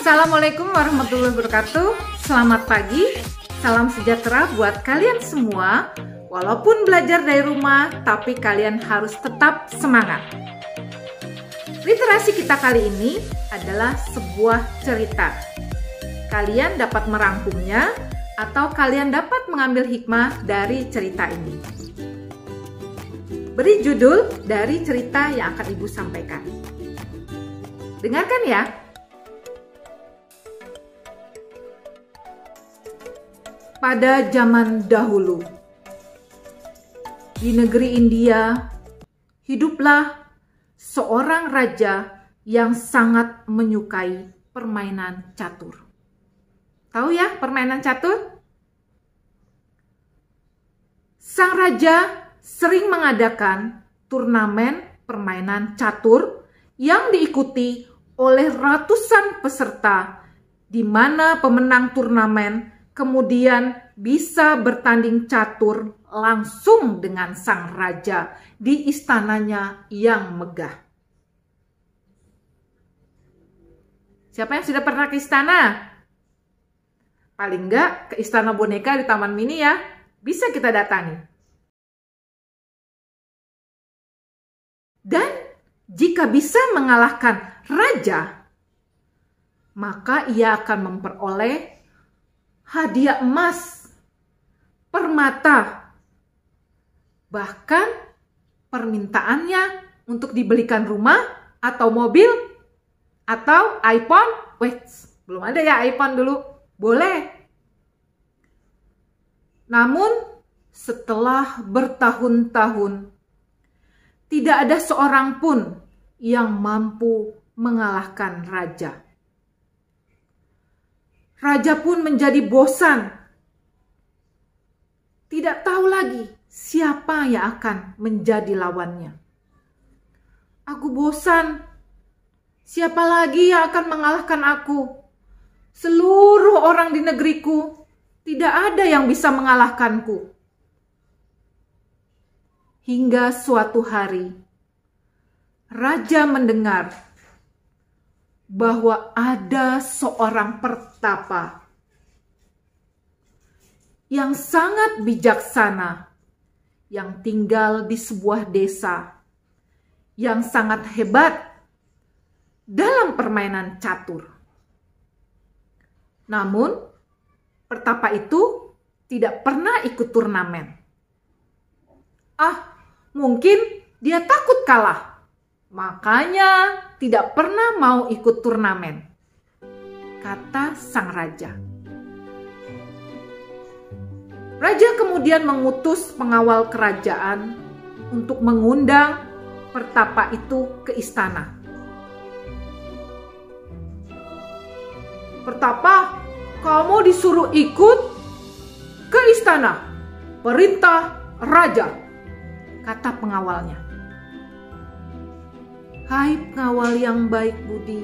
Assalamualaikum warahmatullahi wabarakatuh. Selamat pagi, salam sejahtera buat kalian semua. Walaupun belajar dari rumah, tapi kalian harus tetap semangat. Literasi kita kali ini adalah sebuah cerita. Kalian dapat merangkumnya atau kalian dapat mengambil hikmah dari cerita ini. Beri judul dari cerita yang akan Ibu sampaikan. Dengarkan ya. Pada zaman dahulu, di negeri India, hiduplah seorang raja yang sangat menyukai permainan catur. Tahu ya permainan catur? Sang raja sering mengadakan turnamen permainan catur yang diikuti oleh ratusan peserta, di mana pemenang turnamen kemudian bisa bertanding catur langsung dengan sang raja di istananya yang megah. Siapa yang sudah pernah ke istana? Paling enggak ke istana boneka di Taman Mini ya, bisa kita datangi. Dan jika bisa mengalahkan raja, maka ia akan memperoleh hadiah emas, permata, bahkan permintaannya untuk dibelikan rumah atau mobil atau iPhone. Belum ada ya iPhone dulu, boleh. Namun setelah bertahun-tahun, tidak ada seorang pun yang mampu mengalahkan raja. Raja pun menjadi bosan. Tidak tahu lagi siapa yang akan menjadi lawannya. Aku bosan. Siapa lagi yang akan mengalahkan aku? Seluruh orang di negeriku tidak ada yang bisa mengalahkanku. Hingga suatu hari, raja mendengar bahwa ada seorang pertapa yang sangat bijaksana yang tinggal di sebuah desa yang sangat hebat dalam permainan catur. Namun, pertapa itu tidak pernah ikut turnamen. Mungkin dia takut kalah. Makanya tidak pernah mau ikut turnamen, kata sang raja. Raja kemudian mengutus pengawal kerajaan untuk mengundang pertapa itu ke istana. Pertapa, kamu disuruh ikut ke istana. Perintah raja, kata pengawalnya. Hai pengawal yang baik budi,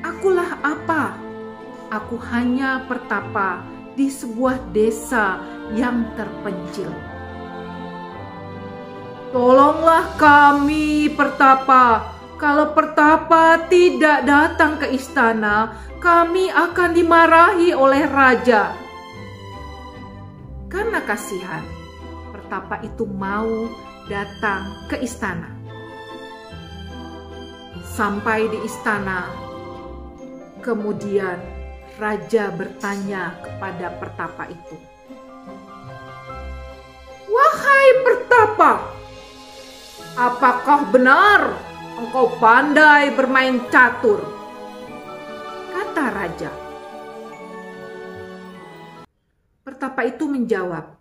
akulah apa? Aku hanya pertapa di sebuah desa yang terpencil. Tolonglah kami pertapa. Kalau pertapa tidak datang ke istana, kami akan dimarahi oleh raja. Karena kasihan, pertapa itu mau datang ke istana. Sampai di istana, kemudian raja bertanya kepada pertapa itu, "Wahai pertapa, apakah benar engkau pandai bermain catur?" kata raja. Pertapa itu menjawab,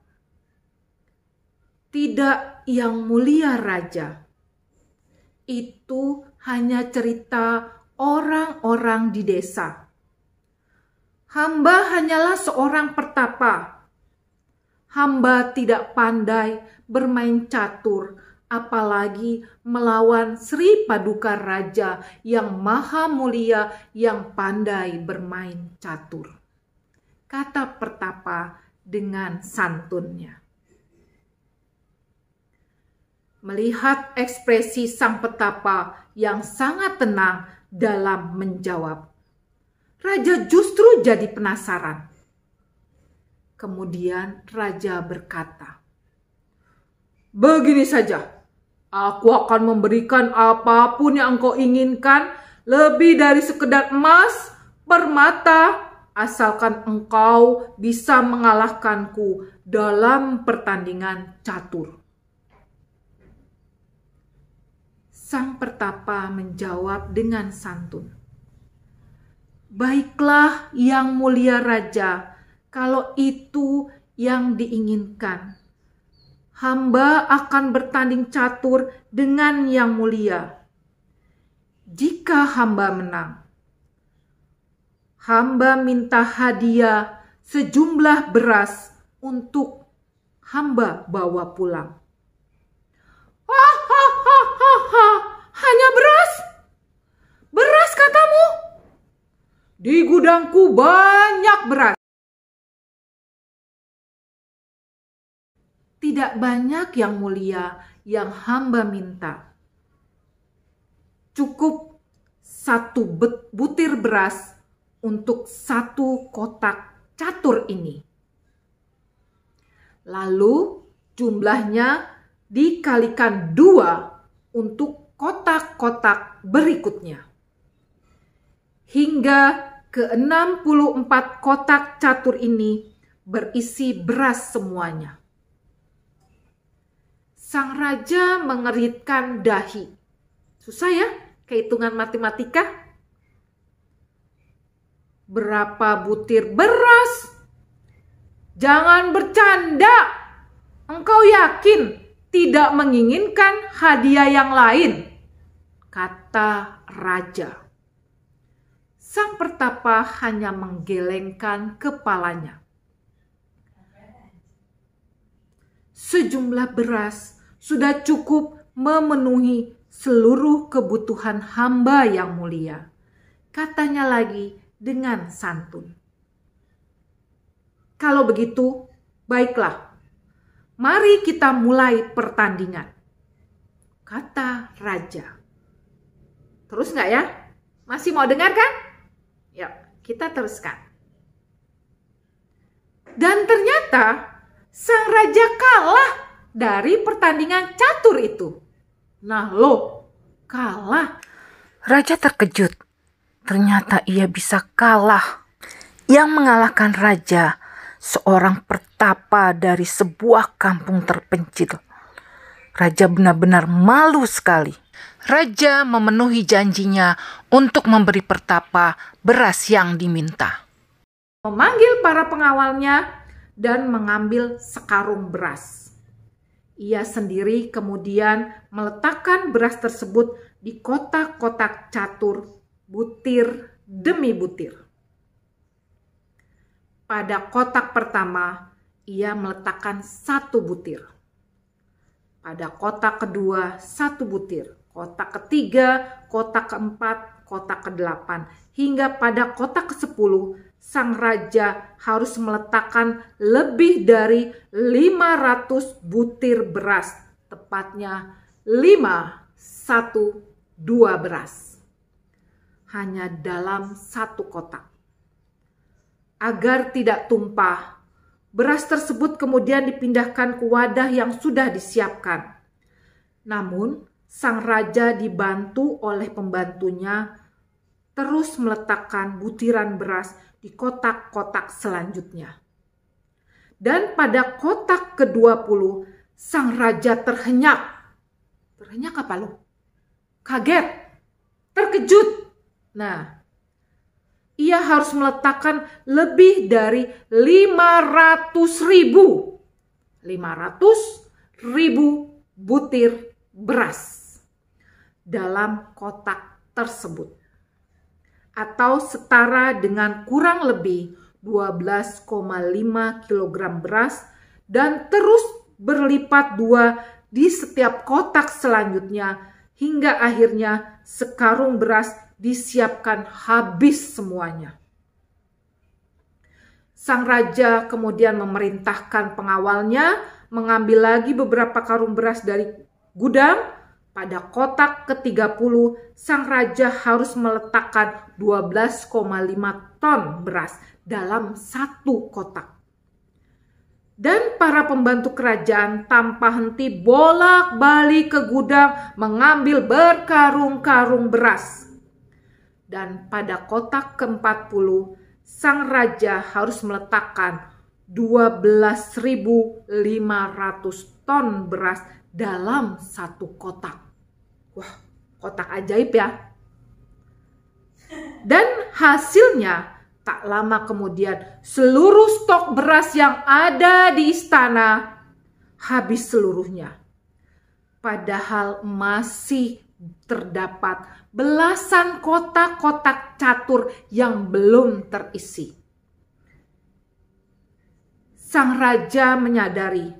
"Tidak, yang mulia raja. Itu hanya cerita orang-orang di desa. Hamba hanyalah seorang pertapa. Hamba tidak pandai bermain catur, apalagi melawan Sri Paduka Raja yang maha mulia yang pandai bermain catur," kata pertapa dengan santunnya. Melihat ekspresi sang petapa yang sangat tenang dalam menjawab, Raja justru jadi penasaran. Kemudian raja berkata, "Begini saja, aku akan memberikan apapun yang engkau inginkan, lebih dari sekedar emas, permata, asalkan engkau bisa mengalahkanku dalam pertandingan catur." Sang pertapa menjawab dengan santun, "Baiklah yang mulia raja, kalau itu yang diinginkan. Hamba akan bertanding catur dengan yang mulia. Jika hamba menang, hamba minta hadiah sejumlah beras untuk hamba bawa pulang." "Hahaha, hanya beras? Beras katamu? Di gudangku banyak beras." "Tidak banyak yang mulia yang hamba minta. Cukup 1 butir beras untuk 1 kotak catur ini. Lalu jumlahnya dikalikan 2 untuk kotak-kotak berikutnya. Hingga ke-64 kotak catur ini berisi beras semuanya." Sang raja mengeritkan dahi. Susah ya kehitungan matematika? Berapa butir beras? Jangan bercanda. Engkau yakin tidak menginginkan hadiah yang lain? Kata raja. Sang pertapa hanya menggelengkan kepalanya. Sejumlah beras sudah cukup memenuhi seluruh kebutuhan hamba yang mulia, katanya lagi dengan santun. "Kalau begitu, baiklah, mari kita mulai pertandingan," kata raja. Terus nggak ya? Masih mau dengar kan? Yuk, kita teruskan. Dan ternyata sang raja kalah dari pertandingan catur itu. Nah lo, kalah. Raja terkejut. Ternyata ia bisa kalah. Yang mengalahkan raja, seorang pertapa dari sebuah kampung terpencil. Raja benar-benar malu sekali. Raja memenuhi janjinya untuk memberi pertapa beras yang diminta. Memanggil para pengawalnya dan mengambil sekarung beras. Ia sendiri kemudian meletakkan beras tersebut di kotak-kotak catur, butir demi butir. Pada kotak pertama, ia meletakkan 1 butir. Pada kotak kedua, 1 butir. Kotak ketiga, kotak keempat, kotak ke-8. Hingga pada kotak ke-10, sang raja harus meletakkan lebih dari 500 butir beras. Tepatnya 512 beras. Hanya dalam 1 kotak. Agar tidak tumpah, beras tersebut kemudian dipindahkan ke wadah yang sudah disiapkan. Namun, sang raja dibantu oleh pembantunya terus meletakkan butiran beras di kotak-kotak selanjutnya. Dan pada kotak ke-20, sang raja terhenyak. Terhenyak apa lo? Kaget, terkejut. Nah, ia harus meletakkan lebih dari 500.000 butir beras dalam kotak tersebut, atau setara dengan kurang lebih 12,5 kg beras, dan terus berlipat 2 di setiap kotak selanjutnya hingga akhirnya sekarung beras disiapkan habis semuanya. Sang raja kemudian memerintahkan pengawalnya mengambil lagi beberapa karung beras dari gudang, Pada kotak ke-30, sang raja harus meletakkan 12,5 ton beras dalam satu kotak. Dan para pembantu kerajaan tanpa henti bolak-balik ke gudang mengambil berkarung-karung beras. Dan pada kotak ke-40, sang raja harus meletakkan 12.500 ton beras dalam satu kotak. Wah, kotak ajaib ya. Dan hasilnya tak lama kemudian seluruh stok beras yang ada di istana habis seluruhnya. Padahal masih terdapat belasan kotak-kotak catur yang belum terisi. Sang raja menyadari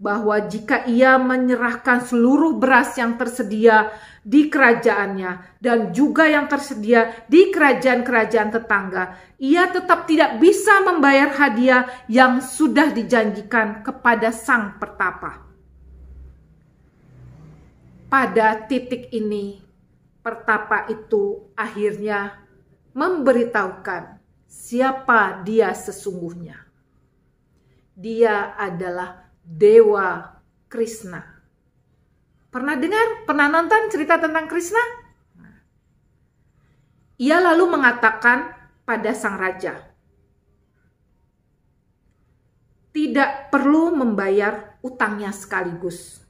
bahwa jika ia menyerahkan seluruh beras yang tersedia di kerajaannya dan juga yang tersedia di kerajaan-kerajaan tetangga, ia tetap tidak bisa membayar hadiah yang sudah dijanjikan kepada sang pertapa. Pada titik ini, pertapa itu akhirnya memberitahukan siapa dia sesungguhnya. Dia adalah Dewa Krishna. Pernah dengar? Pernah nonton cerita tentang Krishna? Ia lalu mengatakan pada sang raja, tidak perlu membayar utangnya sekaligus,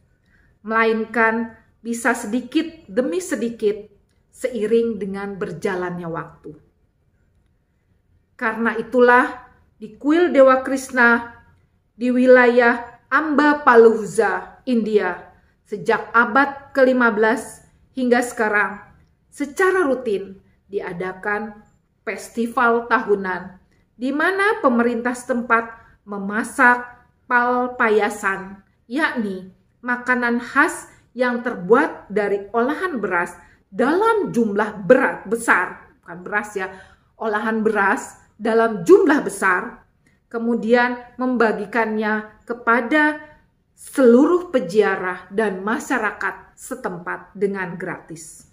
melainkan bisa sedikit demi sedikit seiring dengan berjalannya waktu. Karena itulah di kuil Dewa Krishna di wilayah Ambapaluhuza, India, sejak abad ke-15 hingga sekarang, secara rutin diadakan festival tahunan, di mana pemerintah setempat memasak palpayasan, yakni makanan khas yang terbuat dari olahan beras dalam jumlah besar, bukan beras ya, olahan beras dalam jumlah besar, kemudian membagikannya kepada seluruh peziarah dan masyarakat setempat dengan gratis.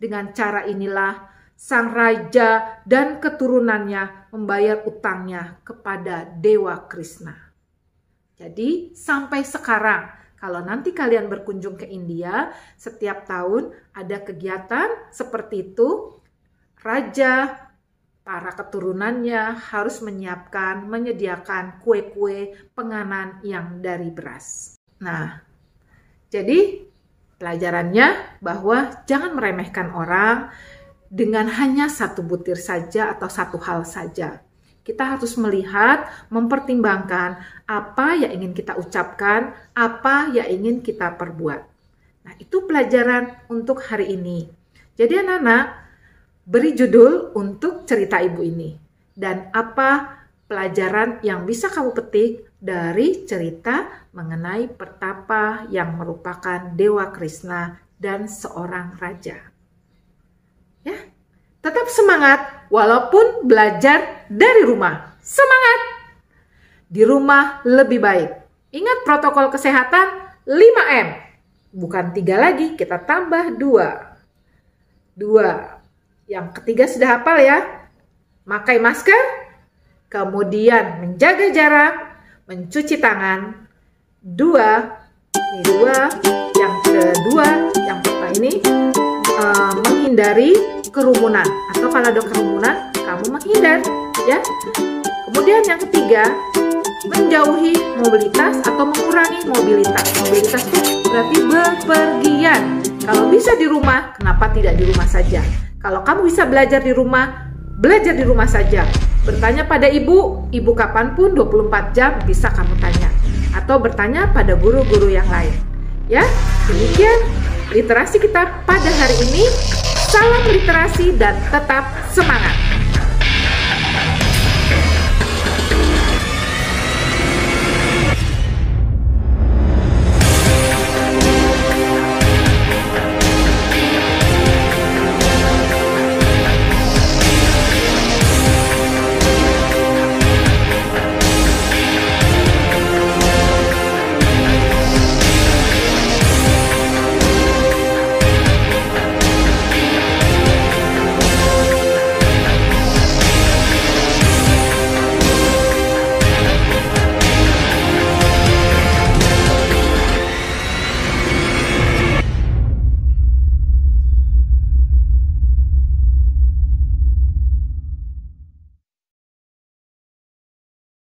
Dengan cara inilah sang raja dan keturunannya membayar utangnya kepada Dewa Krishna. Jadi sampai sekarang, kalau nanti kalian berkunjung ke India, setiap tahun ada kegiatan seperti itu. Raja, para keturunannya harus menyediakan kue-kue penganan yang dari beras. Nah, jadi pelajarannya bahwa jangan meremehkan orang dengan hanya satu butir saja atau satu hal saja. Kita harus melihat, mempertimbangkan apa yang ingin kita ucapkan, apa yang ingin kita perbuat. Nah, itu pelajaran untuk hari ini. Jadi anak-anak, beri judul untuk cerita ibu ini. Dan apa pelajaran yang bisa kamu petik dari cerita mengenai pertapa yang merupakan Dewa Krishna dan seorang raja. Ya, tetap semangat walaupun belajar dari rumah. Semangat! Di rumah lebih baik. Ingat protokol kesehatan 5M. Bukan 3 lagi, kita tambah 2. Yang ketiga sudah hafal ya, pakai masker, kemudian menjaga jarak, mencuci tangan. 2, yang kedua, yang pertama ini menghindari kerumunan, atau kalau ada kerumunan, kamu menghindar ya. Kemudian yang ketiga, menjauhi mobilitas atau mengurangi mobilitas. Mobilitas itu berarti bepergian. Kalau bisa di rumah, kenapa tidak di rumah saja? Kalau kamu bisa belajar di rumah, belajar di rumah saja. Bertanya pada ibu kapanpun 24 jam bisa kamu tanya. Atau bertanya pada guru-guru yang lain. Ya, demikian literasi kita pada hari ini. Salam literasi dan tetap semangat.